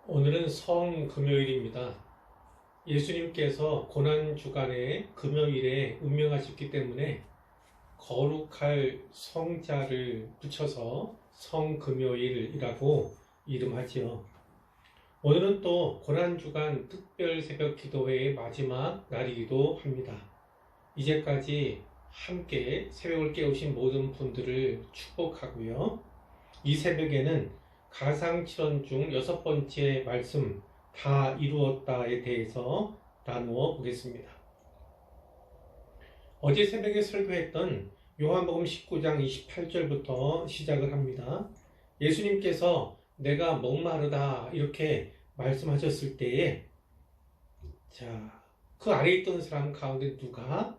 오늘은 성금요일입니다. 예수님께서 고난주간에 금요일에 운명하셨기 때문에 거룩할 성자를 붙여서 성금요일이라고 이름하지요. 오늘은 또 고난주간 특별 새벽 기도회의 마지막 날이기도 합니다. 이제까지 함께 새벽을 깨우신 모든 분들을 축복하고요. 이 새벽에는 가상칠언 중 6번째 말씀 다 이루었다에 대해서 나누어 보겠습니다. 어제 새벽에 설교했던 요한복음 19장 28절부터 시작을 합니다. 예수님께서 내가 목마르다 이렇게 말씀하셨을 때에 그 아래에 있던 사람 가운데 누가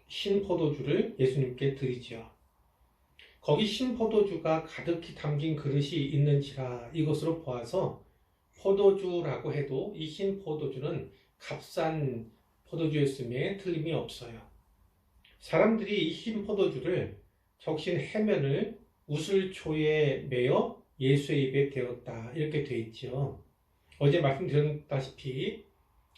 신 포도주를 예수님께 드리죠. 거기 신 포도주가 가득히 담긴 그릇이 있는지라 이것으로 보아서 포도주라고 해도 이 신 포도주는 값싼 포도주였음에 틀림이 없어요. 사람들이 이 신 포도주를 적신 해면을 우슬초에 매어 예수의 입에 대었다 이렇게 돼 있죠. 어제 말씀드렸다시피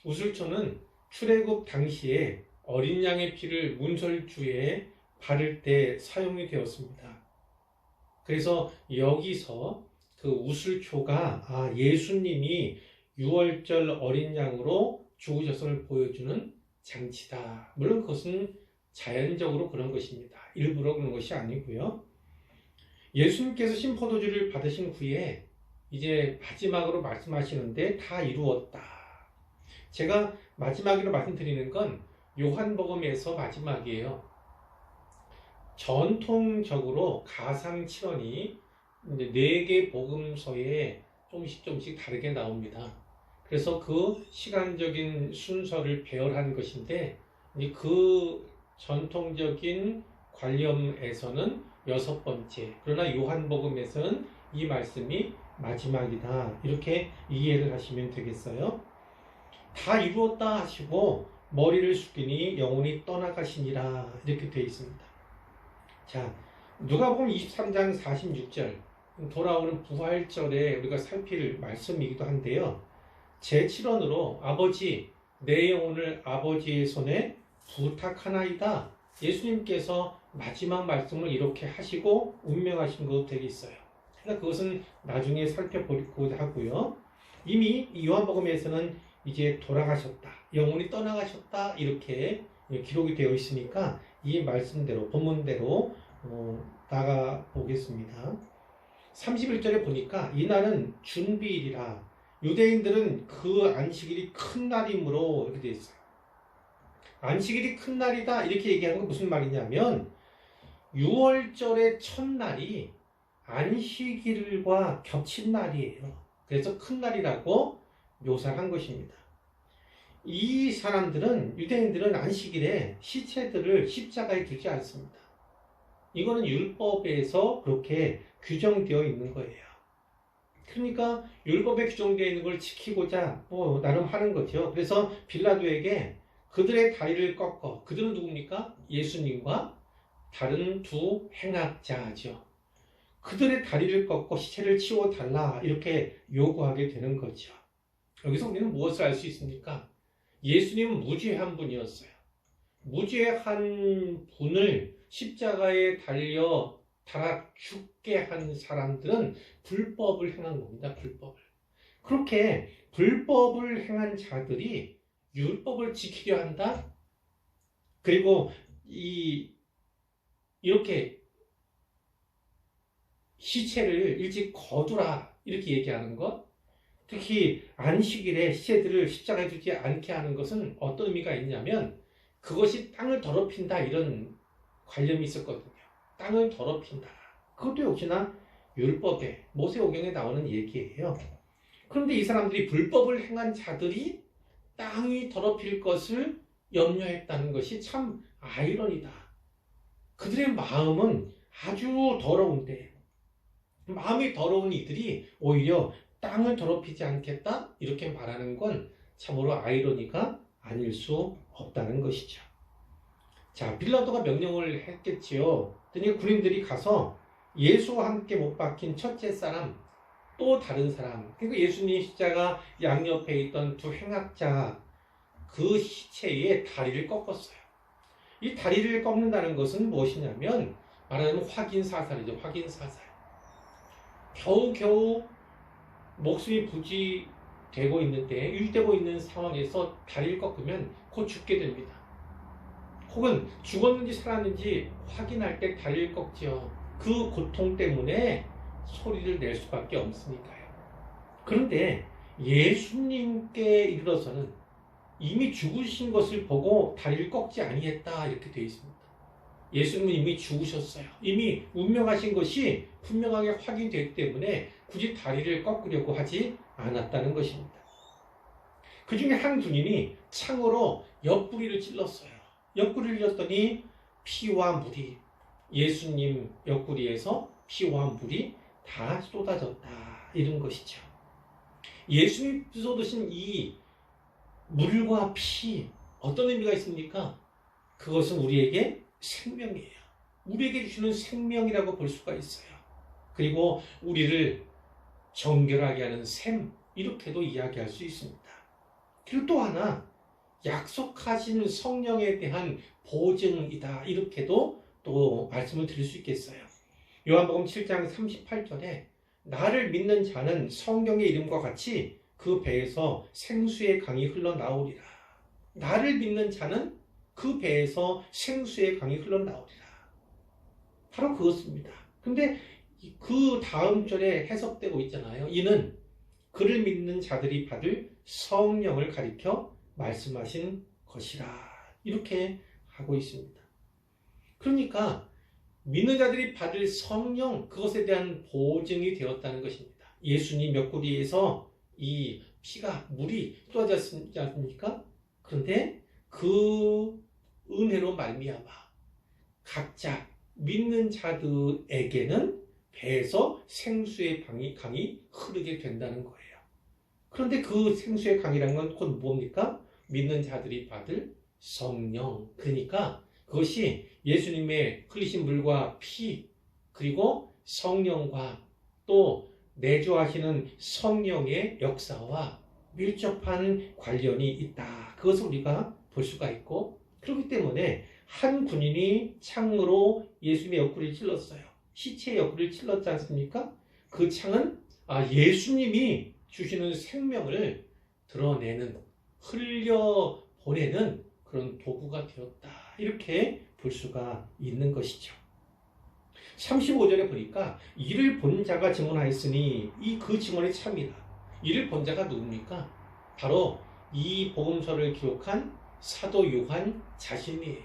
우슬초는 출애굽 당시에 어린 양의 피를 문설주에 바를 때 사용이 되었습니다. 그래서 여기서 그 우슬초가 예수님이 6월절 어린 양으로 죽으셨음을 보여주는 장치다. 물론 그것은 자연적으로 그런 것입니다. 일부러 그런 것이 아니고요. 예수님께서 신포도주를 받으신 후에 이제 마지막으로 말씀하시는데 다 이루었다. 제가 마지막으로 말씀드리는 건 요한복음에서 마지막이에요. 전통적으로 가상칠언이 이제 4개 복음서에 조금씩 다르게 나옵니다. 그래서 그 시간적인 순서를 배열한 것인데 그 전통적인 관념에서는 6번째, 그러나 요한복음에서는 이 말씀이 마지막이다 이렇게 이해를 하시면 되겠어요. 다 이루었다 하시고 머리를 숙이니 영혼이 떠나가시니라 이렇게 되어 있습니다. 자, 누가복음 23장 46절 돌아오는 부활절에 우리가 살필 말씀이기도 한데요. 제7언으로 아버지 내 영혼을 아버지의 손에 부탁하나이다. 예수님께서 마지막 말씀을 이렇게 하시고 운명하신 것도 되게 있어요. 그러나 그것은 나중에 살펴보고자 하고요. 이미 요한복음에서는 이제 돌아가셨다, 영혼이 떠나가셨다 이렇게 기록이 되어 있으니까 이 말씀대로 본문대로 나가 보겠습니다. 31절에 보니까 이날은 준비일이라 유대인들은 그 안식일이 큰 날이므로 이렇게 되어 있어요. 안식일이 큰 날이다 이렇게 얘기하는 건 무슨 말이냐면 6월절의 첫날이 안식일과 겹친 날이에요. 그래서 큰 날이라고 묘사한 것입니다. 이 사람들은, 유대인들은 안식일에 시체들을 십자가에 두지 않습니다. 이거는 율법에서 그렇게 규정되어 있는 거예요. 그러니까 율법에 규정되어 있는 걸 지키고자 나름 하는 거죠. 그래서 빌라도에게 그들의 다리를 꺾어, 그들은 누굽니까? 예수님과 다른 두 행악자죠. 그들의 다리를 꺾고 시체를 치워달라 이렇게 요구하게 되는 거죠. 여기서 우리는 무엇을 알 수 있습니까? 예수님은 무죄한 분이었어요. 무죄한 분을 십자가에 달려 달아 죽게 한 사람들은 불법을 행한 겁니다. 불법을. 그렇게 불법을 행한 자들이 율법을 지키려 한다? 그리고 이렇게 시체를 일찍 거두라 이렇게 얘기하는 것, 특히 안식일에 시체들을 십자가에 두지 않게 하는 것은 어떤 의미가 있냐면 그것이 땅을 더럽힌다 이런 관념이 있었거든요. 땅을 더럽힌다. 그것도 역시나 율법에 모세오경에 나오는 얘기예요. 그런데 이 사람들이 불법을 행한 자들이 땅이 더럽힐 것을 염려했다는 것이 참 아이러니다. 그들의 마음은 아주 더러운데 마음이 더러운 이들이 오히려 땅을 더럽히지 않겠다 이렇게 말하는 건 참으로 아이러니가 아닐 수 없다는 것이죠. 자, 빌라도가 명령을 했겠지요. 그러니까 군인들이 가서 예수와 함께 못 박힌 첫째 사람 또 다른 사람, 그러니까 예수님 십자가 양옆에 있던 두 행악자 그 시체의 다리를 꺾었어요. 이 다리를 꺾는다는 것은 무엇이냐면 말하자면 확인 사살이죠. 확인 사살. 겨우겨우 목숨이 부지되고 있는데 유지되고 있는 상황에서 다리를 꺾으면 곧 죽게 됩니다. 혹은 죽었는지 살았는지 확인할 때 다리를 꺾지요. 그 고통 때문에 소리를 낼 수밖에 없으니까요. 그런데 예수님께 이르러서는 이미 죽으신 것을 보고 다리를 꺾지 아니했다 이렇게 되어 있습니다. 예수님은 이미 죽으셨어요. 이미 운명하신 것이 분명하게 확인되기 때문에 굳이 다리를 꺾으려고 하지 않았다는 것입니다. 그 중에 한 군인이 창으로 옆구리를 찔렀어요. 옆구리를 찔렀더니 피와 물이, 예수님 옆구리에서 피와 물이 다 쏟아졌다 이런 것이죠. 예수님 쏟으신 이 물과 피 어떤 의미가 있습니까? 그것은 우리에게 생명이에요. 우리에게 주시는 생명이라고 볼 수가 있어요. 그리고 우리를 정결하게 하는 샘 이렇게도 이야기할 수 있습니다. 그리고 또 하나 약속하신 성령에 대한 보증이다 이렇게도 또 말씀을 드릴 수 있겠어요. 요한복음 7장 38절에 나를 믿는 자는 성경의 이름과 같이 그 배에서 생수의 강이 흘러나오리라. 나를 믿는 자는 그 배에서 생수의 강이 흘러나오리라. 바로 그것입니다. 근데 그 다음 절에 해석되고 있잖아요. 이는 그를 믿는 자들이 받을 성령을 가리켜 말씀하신 것이라. 이렇게 하고 있습니다. 그러니까 믿는 자들이 받을 성령, 그것에 대한 보증이 되었다는 것입니다. 예수님 옆구리에서 이 피가, 물이 쏟아졌지 않습니까? 그런데 그 은혜로 말미암아 각자 믿는 자들에게는 배에서 생수의 강이 흐르게 된다는 거예요. 그런데 그 생수의 강이라는 건 곧 뭡니까? 믿는 자들이 받을 성령. 그러니까 그것이 예수님의 흘리신 물과 피, 그리고 성령과 또 내주하시는 성령의 역사와 밀접한 관련이 있다. 그것을 우리가 볼 수가 있고, 그렇기 때문에 한 군인이 창으로 예수님의 옆구리를 찔렀어요. 시체의 옆구리를 찔렀지 않습니까? 그 창은 예수님이 주시는 생명을 드러내는, 흘려보내는 그런 도구가 되었다. 이렇게 볼 수가 있는 것이죠. 35절에 보니까 이를 본 자가 증언하였으니 이 그 증언이 참이라. 이를 본 자가 누굽니까? 바로 이 복음서를 기록한 사도 요한 자신이에요.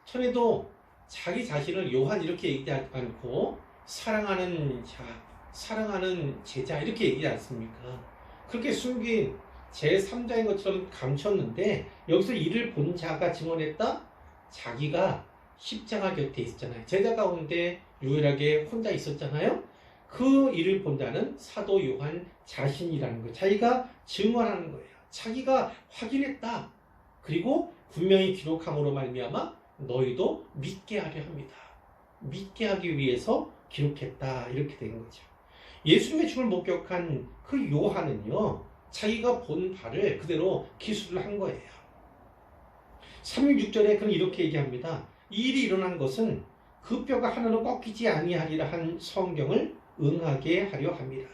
전에도 자기 자신을 요한 이렇게 얘기하지 않고 사랑하는 자, 사랑하는 제자 이렇게 얘기하지 않습니까? 그렇게 숨긴 제3자인 것처럼 감췄는데 여기서 이를 본 자가 증언했다? 자기가 십자가 곁에 있었잖아요. 제자 가운데 유일하게 혼자 있었잖아요. 그 일을 본 자는 사도 요한 자신이라는 거예요. 자기가 증언하는 거예요. 자기가 확인했다. 그리고 분명히 기록함으로 말미암아 너희도 믿게 하려 합니다. 믿게 하기 위해서 기록했다. 이렇게 된 거죠. 예수님의 죽음을 목격한 그 요한은요, 자기가 본 바를 그대로 기술을 한 거예요. 36절에 그는 이렇게 얘기합니다. 이 일이 일어난 것은 그 뼈가 하나로 꺾이지 아니하리라 한 성경을 응하게 하려 함이라.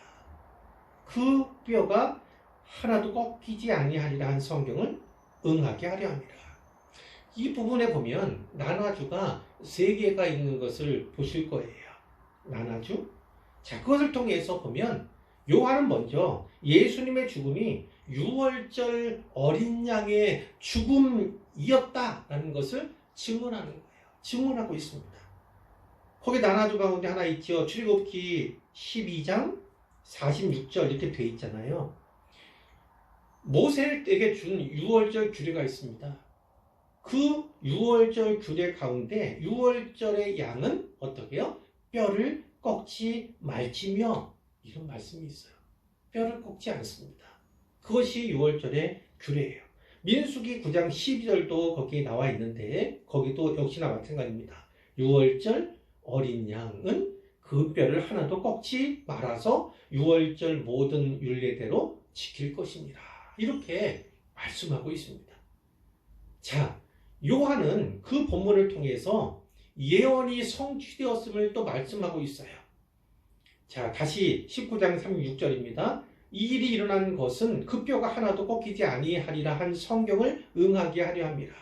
그 뼈가 하나도 꺾이지 아니하리라 한 성경을 응하게 하려 함이라. 이 부분에 보면 나나주가 3개가 있는 것을 보실 거예요. 나나주? 자, 그것을 통해서 보면 요한은 먼저 예수님의 죽음이 유월절 어린 양의 죽음이었다라는 것을 증언하는 거예요. 증언하고 있습니다. 거기 나나주 가운데 하나 있죠. 출애굽기 12장 46절 이렇게 돼 있잖아요. 모세에게 준 유월절 규례가 있습니다. 그 유월절 규례 가운데 유월절의 양은 어떻게 해요? 뼈를 꺾지 말지며 이런 말씀이 있어요. 뼈를 꺾지 않습니다. 그것이 유월절의 규례예요. 민수기 9장 12절도 거기에 나와 있는데 거기도 역시나 마찬가지입니다. 유월절 어린 양은 그 뼈를 하나도 꺾지 말아서 유월절 모든 율례대로 지킬 것입니다. 이렇게 말씀하고 있습니다. 자, 요한은 그 본문을 통해서 예언이 성취되었음을 또 말씀하고 있어요. 자, 다시 19장 36절입니다. 이 일이 일어난 것은 그 뼈가 하나도 꺾이지 아니하리라 한 성경을 응하게 하려 함이라.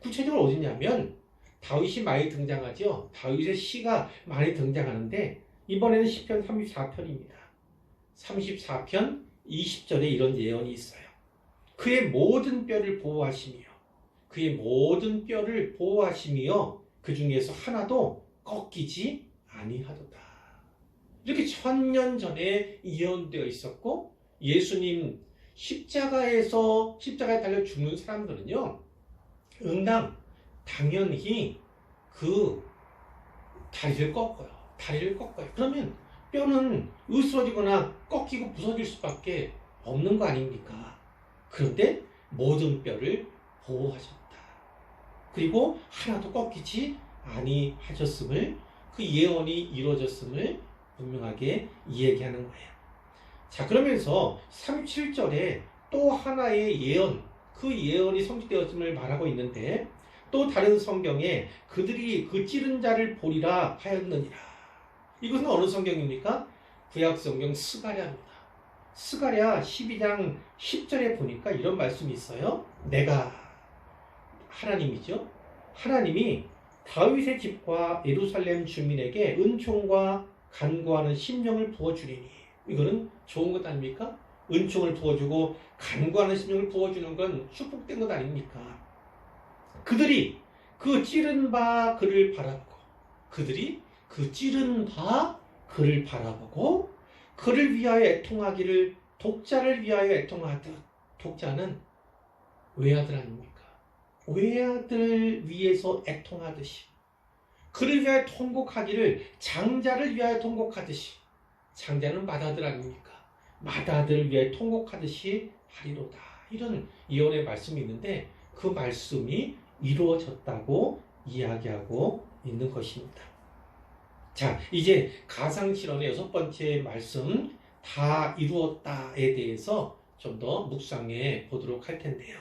구체적으로 어디냐면 다윗이 많이 등장하죠. 다윗의 시가 많이 등장하는데 이번에는 시편 34편입니다. 34편 20절에 이런 예언이 있어요. 그의 모든 뼈를 보호하시며 그의 모든 뼈를 보호하시며 그 중에서 하나도 꺾이지 아니하도다. 이렇게 1000년 전에 예언되어 있었고 예수님 십자가에 달려 죽는 사람들은요, 응당 당연히 그 다리를 꺾어요. 그러면 뼈는 으스러지거나 꺾이고 부서질 수밖에 없는 거 아닙니까? 그런데 모든 뼈를 보호하셨다. 그리고 하나도 꺾이지 아니하셨음을, 그 예언이 이루어졌음을 분명하게 이야기하는 거예요. 자, 그러면서 37절에 또 하나의 예언, 그 예언이 성취되었음을 말하고 있는데 또 다른 성경에 그들이 그 찌른 자를 보리라 하였느니라. 이것은 어느 성경입니까? 구약성경 스가랴입니다. 스가랴 12장 10절에 보니까 이런 말씀이 있어요. 내가, 하나님이죠. 하나님이 다윗의 집과 예루살렘 주민에게 은총과 간구하는 심령을 부어주리니. 이거는 좋은 것 아닙니까? 은총을 부어주고 간구하는 심령을 부어주는 건 축복된 것 아닙니까? 그들이 그 찌른 바 그를 바라보고, 그들이 그 찌른 바 그를 바라보고 그를 위하여 애통하기를 독자를 위하여 애통하듯. 독자는 외아들 아닙니까? 외아들 위해서 애통하듯이, 그를 위하여 통곡하기를 장자를 위하여 통곡하듯이, 장자는 맏아들 아닙니까? 맏아들을 위하여 통곡하듯이 하리로다. 이런 예언의 말씀이 있는데 그 말씀이 이루어졌다고 이야기하고 있는 것입니다. 자, 이제 가상실현의 6번째 말씀, 다 이루었다에 대해서 좀 더 묵상해 보도록 할 텐데요.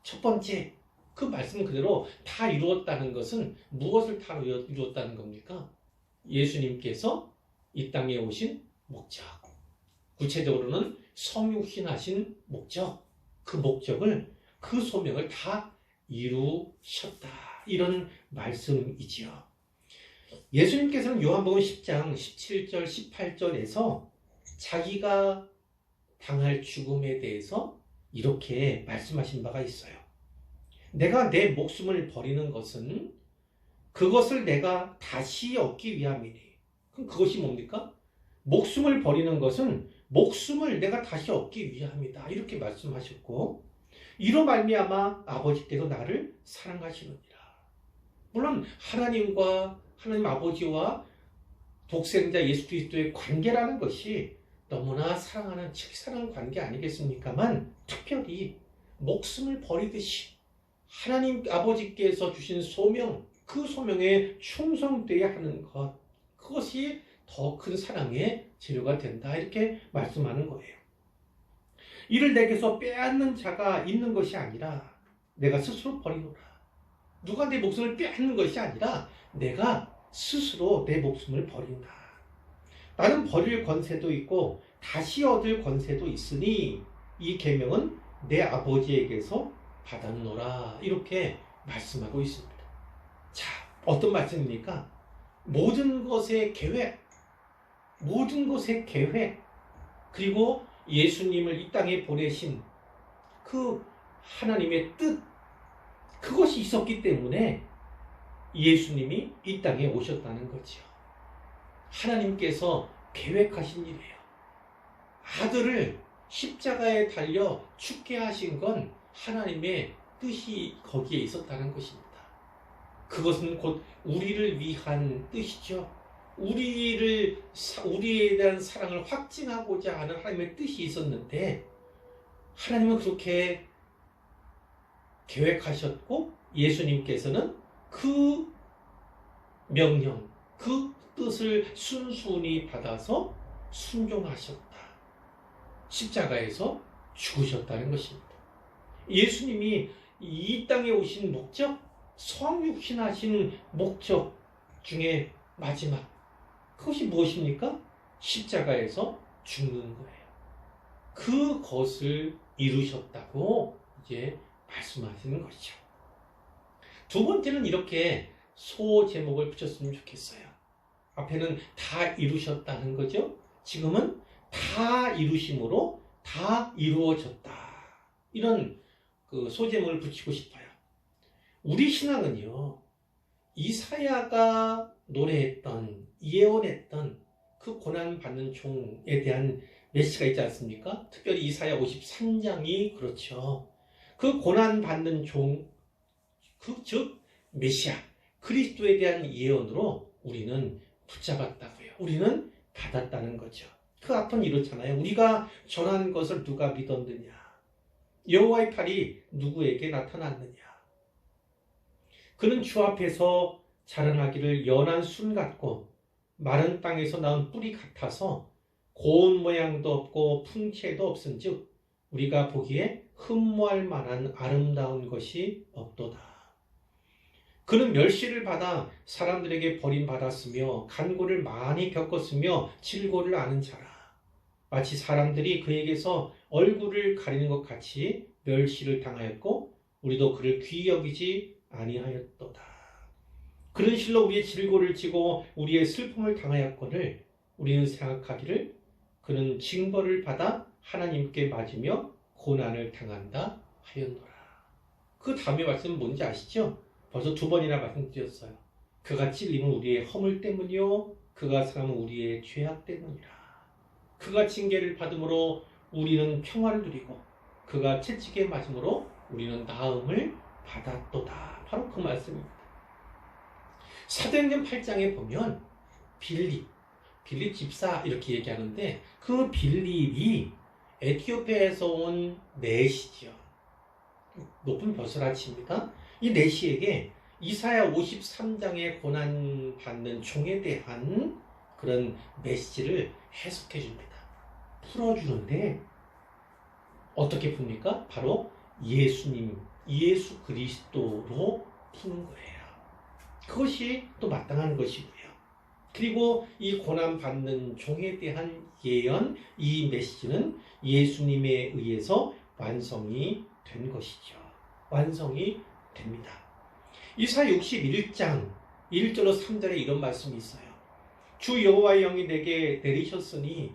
첫 번째, 그 말씀 그대로 다 이루었다는 것은 무엇을 다 이루었다는 겁니까? 예수님께서 이 땅에 오신 목적, 구체적으로는 성육신하신 목적, 그 목적을, 그 소명을 다 이루셨다. 이런 말씀이지요. 예수님께서는 요한복음 10장 17절 18절에서 자기가 당할 죽음에 대해서 이렇게 말씀하신 바가 있어요. 내가 내 목숨을 버리는 것은 그것을 내가 다시 얻기 위함이니. 그럼 그것이 뭡니까? 목숨을 버리는 것은 목숨을 내가 다시 얻기 위함이다. 이렇게 말씀하셨고, 이로 말미암아 아버지께서 나를 사랑하시느니라. 물론 하나님 아버지와 독생자 예수 그리스도의 관계라는 것이 너무나 사랑하는 특별한 관계 아니겠습니까만, 특별히 목숨을 버리듯이 하나님 아버지께서 주신 소명, 그 소명에 충성되어야 하는 것, 그것이 더 큰 사랑의 재료가 된다. 이렇게 말씀하는 거예요. 이를 내게서 빼앗는 자가 있는 것이 아니라 내가 스스로 버리노라. 누가 내 목숨을 빼앗는 것이 아니라 내가 스스로 내 목숨을 버린다. 나는 버릴 권세도 있고 다시 얻을 권세도 있으니 이 계명은 내 아버지에게서 받았노라. 이렇게 말씀하고 있습니다. 자, 어떤 말씀입니까? 모든 것의 계획, 그리고 예수님을 이 땅에 보내신 그 하나님의 뜻, 그것이 있었기 때문에 예수님이 이 땅에 오셨다는 거죠. 하나님께서 계획하신 일이에요. 아들을 십자가에 달려 죽게 하신 건 하나님의 뜻이 거기에 있었다는 것입니다. 그것은 곧 우리를 위한 뜻이죠. 우리에 대한 사랑을 확증하고자 하는 하나님의 뜻이 있었는데, 하나님은 그렇게 계획하셨고 예수님께서는 그 명령, 그 뜻을 순순히 받아서 순종하셨다. 십자가에서 죽으셨다는 것입니다. 예수님이 이 땅에 오신 목적, 성육신하신 목적 중에 마지막, 그것이 무엇입니까? 십자가에서 죽는 거예요. 그것을 이루셨다고 이제 말씀하시는 것이죠. 두 번째는 이렇게 소제목을 붙였으면 좋겠어요. 앞에는 다 이루셨다는 거죠. 지금은 다 이루심으로 다 이루어졌다. 이런 그 소제목을 붙이고 싶어요. 우리 신앙은요, 이사야가 노래했던, 예언했던 그 고난받는 종에 대한 메시지가 있지 않습니까? 특별히 이사야 53장이 그렇죠. 그 고난받는 종, 즉 메시아, 그리스도에 대한 예언으로 우리는 붙잡았다고요. 우리는 받았다는 거죠. 그 앞은 이렇잖아요. 우리가 전한 것을 누가 믿었느냐? 여호와의 팔이 누구에게 나타났느냐? 그는 주 앞에서 자라나기를 연한 순 같고 마른 땅에서 나온 뿌리 같아서 고운 모양도 없고 풍채도 없은즉 우리가 보기에 흠모할 만한 아름다운 것이 없도다. 그는 멸시를 받아 사람들에게 버림받았으며 간고를 많이 겪었으며 질고를 아는 자라. 마치 사람들이 그에게서 얼굴을 가리는 것 같이 멸시를 당하였고 우리도 그를 귀히 여기지 아니하였도다. 그는 실로 우리의 질고를 지고 우리의 슬픔을 당하였거늘 우리는 생각하기를 그는 징벌을 받아 하나님께 맞으며 고난을 당한다 하였노라. 그 다음에 말씀은 뭔지 아시죠? 벌써 두 번이나 말씀드렸어요. 그가 찔림은 우리의 허물 때문이요 그가 상함은 우리의 죄악 때문이라. 그가 징계를 받음으로 우리는 평화를 누리고 그가 채찍에 맞음으로 우리는 나음을 받았도다. 바로 그 말씀입니다. 사도행전 8장에 보면 빌립 집사 이렇게 얘기하는데 그 빌립이 에티오피아에서 온 내시죠. 높은 벼슬아치입니다. 이 내시에게 이사야 53장의 고난받는 종에 대한 그런 메시지를 해석해 줍니다. 풀어주는데 어떻게 풉니까? 바로 예수 그리스도로 푸는 거예요. 그것이 또 마땅한 것이고요. 그리고 이 고난받는 종에 대한 예언, 이 메시지는 예수님에 의해서 완성이 된 것이죠. 완성이 됩니다. 이사야 61장 1절로 3절에 이런 말씀이 있어요. 주 여호와의 영이 내게 내리셨으니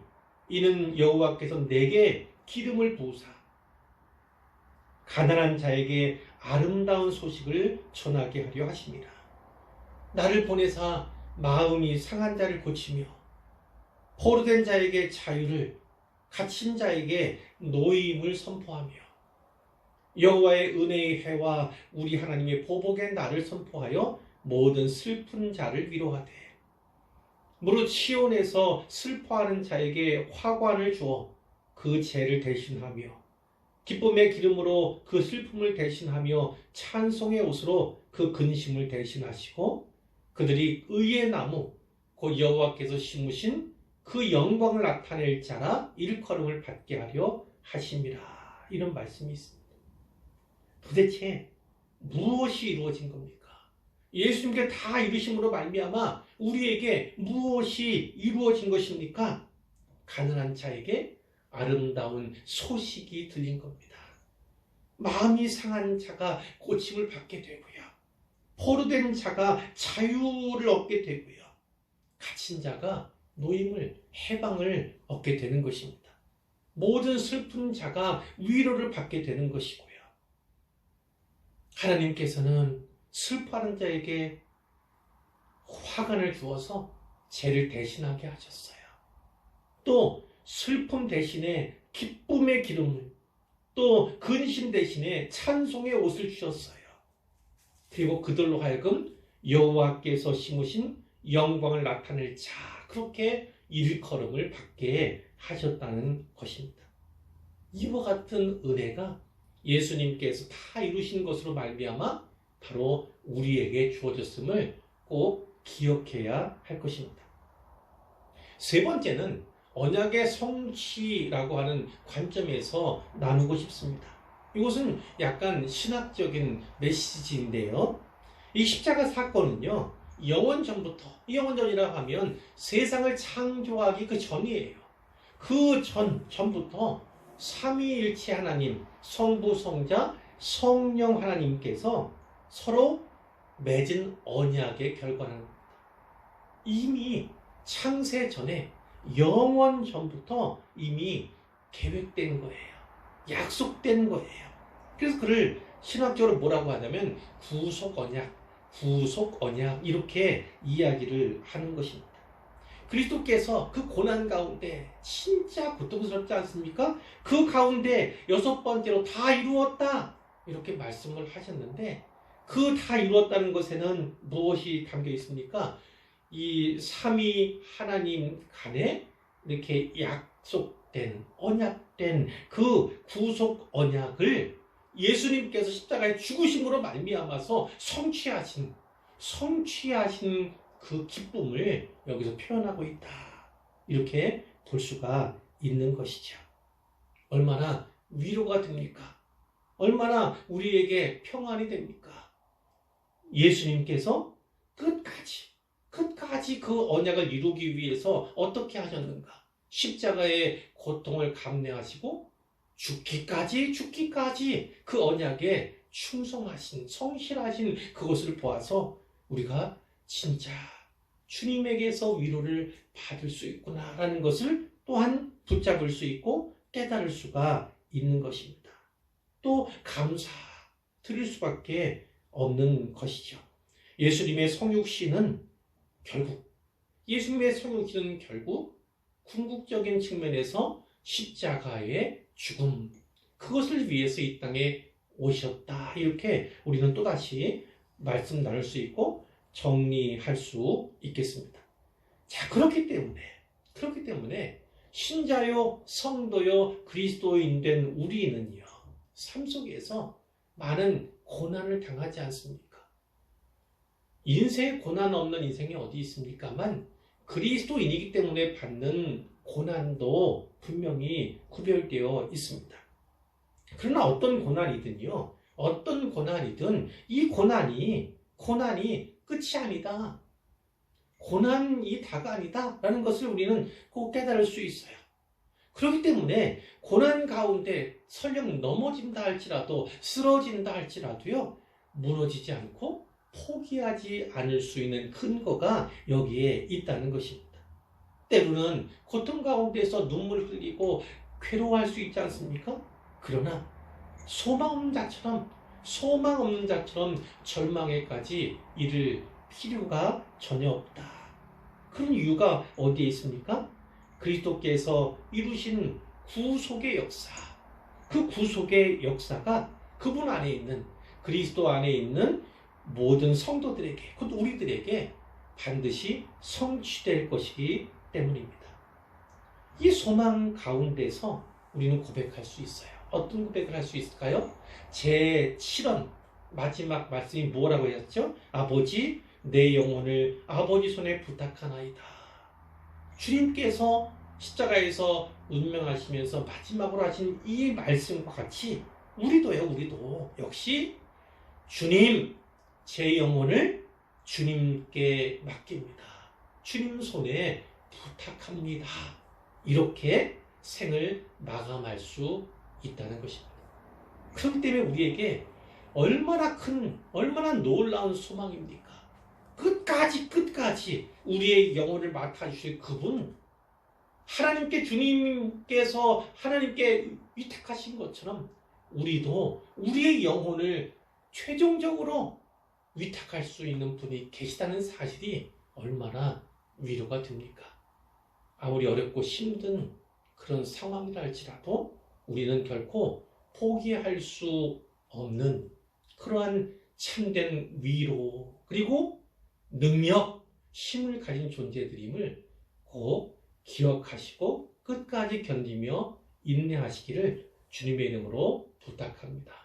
이는 여호와께서 내게 기름을 부으사 가난한 자에게 아름다운 소식을 전하게 하려 하십니다. 나를 보내사 마음이 상한 자를 고치며 포로된 자에게 자유를 갇힌 자에게 노임을 선포하며 여호와의 은혜의 해와 우리 하나님의 보복의 날을 선포하여 모든 슬픈 자를 위로하되 무릇 시온에서 슬퍼하는 자에게 화관을 주어 그 죄를 대신하며 기쁨의 기름으로 그 슬픔을 대신하며 찬송의 옷으로 그 근심을 대신하시고 그들이 의의 나무 곧 여호와께서 심으신 그 영광을 나타낼 자라 일컬음을 받게 하려 하심이라. 이런 말씀이 있습니다. 도대체 무엇이 이루어진 겁니까? 예수님께 다 이루심으로 말미암아 우리에게 무엇이 이루어진 것입니까? 가난한 자에게 아름다운 소식이 들린 겁니다. 마음이 상한 자가 고침을 받게 되고요. 포로된 자가 자유를 얻게 되고요. 갇힌 자가 노임을, 해방을 얻게 되는 것입니다. 모든 슬픈 자가 위로를 받게 되는 것이고요. 하나님께서는 슬퍼하는 자에게 화관을 주어서 죄를 대신하게 하셨어요. 또 슬픔 대신에 기쁨의 기름을, 또 근심 대신에 찬송의 옷을 주셨어요. 그리고 그들로 하여금 여호와께서 심으신 영광을 나타낼 자, 그렇게 일컬음을 받게 하셨다는 것입니다. 이와 같은 은혜가 예수님께서 다 이루신 것으로 말미암아 바로 우리에게 주어졌음을 꼭 기억해야 할 것입니다. 세 번째는 언약의 성취라고 하는 관점에서 나누고 싶습니다. 이것은 약간 신학적인 메시지인데요. 이 십자가 사건은요, 영원 전부터, 영원 전이라 하면 세상을 창조하기 그 전이에요. 그 전부터 삼위일체 하나님, 성부, 성자, 성령 하나님께서 서로 맺은 언약의 결과는 이미 창세 전에 영원 전부터 이미 계획된 거예요. 약속된 거예요. 그래서 그를 신학적으로 뭐라고 하냐면 구속 언약 이렇게 이야기를 하는 것입니다. 그리스도께서 그 고난 가운데 진짜 고통스럽지 않습니까? 그 가운데 여섯 번째로 다 이루었다 이렇게 말씀을 하셨는데 그 다 이루었다는 것에는 무엇이 담겨 있습니까? 이 삼위 하나님 간에 이렇게 약속된 언약된 그 구속 언약을 예수님께서 십자가의 죽으심으로 말미암아서 성취하신 그 기쁨을 여기서 표현하고 있다. 이렇게 볼 수가 있는 것이죠. 얼마나 위로가 됩니까? 얼마나 우리에게 평안이 됩니까? 예수님께서 끝까지 그 언약을 이루기 위해서 어떻게 하셨는가? 십자가의 고통을 감내하시고 죽기까지 그 언약에 충성하신 성실하신 그것을 보아서 우리가 진짜 주님에게서 위로를 받을 수 있구나라는 것을 또한 붙잡을 수 있고 깨달을 수가 있는 것입니다. 또 감사 드릴 수밖에 없는 것이죠. 예수님의 성육신은 결국 궁극적인 측면에서 십자가의 죽음 그것을 위해서 이 땅에 오셨다. 이렇게 우리는 또다시 말씀 나눌 수 있고 정리할 수 있겠습니다. 자, 그렇기 때문에 신자요 성도요 그리스도인 된 우리는요 삶 속에서 많은 고난을 당하지 않습니까? 인생에 고난 없는 인생이 어디 있습니까만 그리스도인이기 때문에 받는 고난도 분명히 구별되어 있습니다. 그러나 어떤 고난이든 이 고난이 끝이 아니다. 고난이 다가 아니다. 라는 것을 우리는 꼭 깨달을 수 있어요. 그렇기 때문에 고난 가운데 설령 넘어진다 할지라도 쓰러진다 할지라도요 무너지지 않고 포기하지 않을 수 있는 근거가 여기에 있다는 것입니다. 때로는 고통 가운데서 눈물을 흘리고 괴로워할 수 있지 않습니까? 그러나 소망 없는 자처럼 절망에까지 이를 필요가 전혀 없다. 그런 이유가 어디에 있습니까? 그리스도께서 이루신 구속의 역사, 그 구속의 역사가 그분 안에 있는 그리스도 안에 있는 모든 성도들에게, 그것도 우리들에게 반드시 성취될 것이기 때문입니다. 이 소망 가운데서 우리는 고백할 수 있어요. 어떤 고백을 할 수 있을까요? 제7원 마지막 말씀이 뭐라고 했죠? 아버지, 내 영혼을 아버지 손에 부탁하나이다. 주님께서 십자가에서 운명하시면서 마지막으로 하신 이 말씀과 같이 우리도 역시 주님, 제 영혼을 주님께 맡깁니다. 주님 손에 부탁합니다. 이렇게 생을 마감할 수 있다는 것입니다. 그렇기 때문에 우리에게 얼마나 놀라운 소망입니까? 끝까지 우리의 영혼을 맡아주실 그분, 주님께서 하나님께 위탁하신 것처럼 우리도 우리의 영혼을 최종적으로 위탁할 수 있는 분이 계시다는 사실이 얼마나 위로가 됩니까? 아무리 어렵고 힘든 그런 상황이라 할지라도 우리는 결코 포기할 수 없는 그러한 참된 위로 그리고 능력, 힘을 가진 존재들임을 꼭 기억하시고 끝까지 견디며 인내하시기를 주님의 이름으로 부탁합니다.